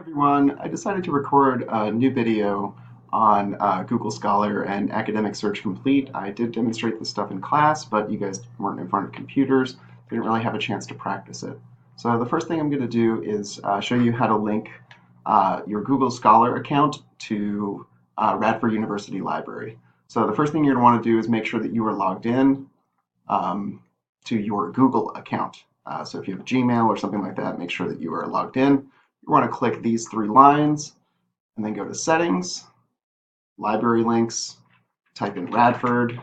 Everyone, I decided to record a new video on Google Scholar and Academic Search Complete. I did demonstrate this stuff in class, but you guys weren't in front of computers. Didn't really have a chance to practice it. So the first thing I'm going to do is show you how to link your Google Scholar account to Radford University Library. So the first thing you're going to want to do is make sure that you are logged in to your Google account. So if you have a Gmail or something like that, make sure that you are logged in. You want to click these three lines and then go to Settings, Library Links, type in Radford,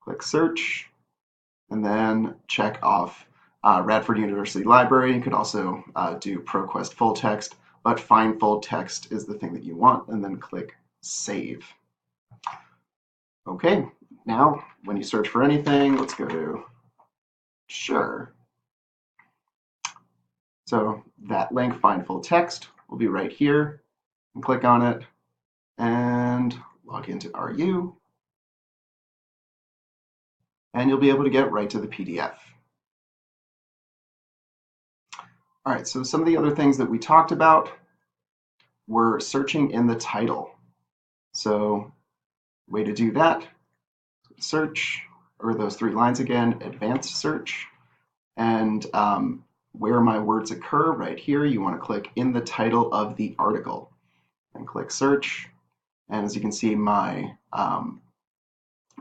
click Search, and then check off Radford University Library. You could also do ProQuest Full Text, but Find Full Text is the thing that you want, and then click Save. Okay, now when you search for anything, let's go to Sure. So that link, Find Full Text, will be right here. And click on it and log into RU. And you'll be able to get right to the PDF. All right, so some of the other things that we talked about were searching in the title. So way to do that, search, or those three lines again, advanced search. And where my words occur, right here, you want to click in the title of the article and click search. And as you can see, my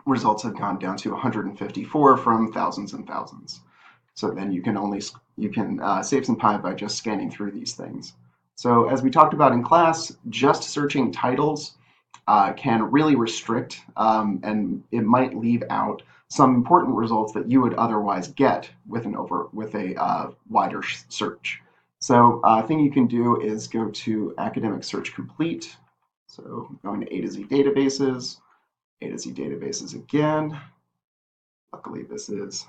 results have gone down to 154 from thousands and thousands. So then you can save some time by just scanning through these things. So as we talked about in class, just searching titles can really restrict and it might leave out some important results that you would otherwise get with a wider search. So a thing you can do is go to Academic Search Complete. So going to A to Z databases, A to Z databases again. Luckily, this is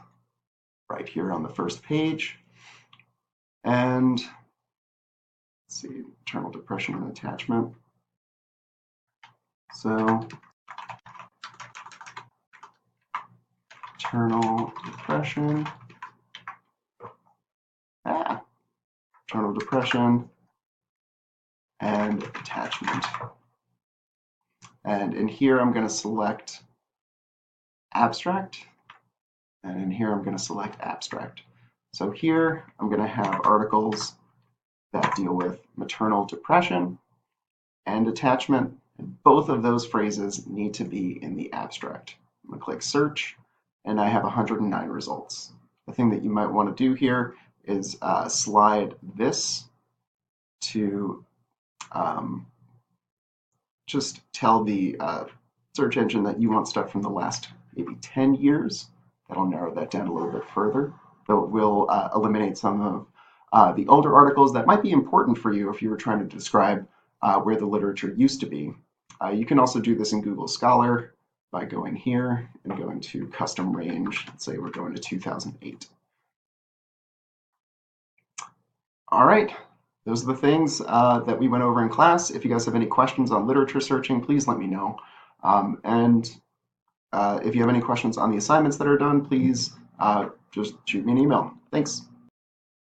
right here on the first page. And let's see, maternal depression and attachment. So maternal depression, maternal depression, and attachment. And in here, I'm going to select abstract. And in here, I'm going to select abstract. So here, I'm going to have articles that deal with maternal depression and attachment. And both of those phrases need to be in the abstract. I'm going to click search, and I have 109 results. The thing that you might want to do here is slide this to just tell the search engine that you want stuff from the last maybe 10 years. That'll narrow that down a little bit further, though it will eliminate some of the older articles that might be important for you if you were trying to describe where the literature used to be. You can also do this in Google Scholar by going here and going to custom range. Let's say we're going to 2008. All right, those are the things that we went over in class. If you guys have any questions on literature searching, please let me know. If you have any questions on the assignments that are done, please just shoot me an email. Thanks.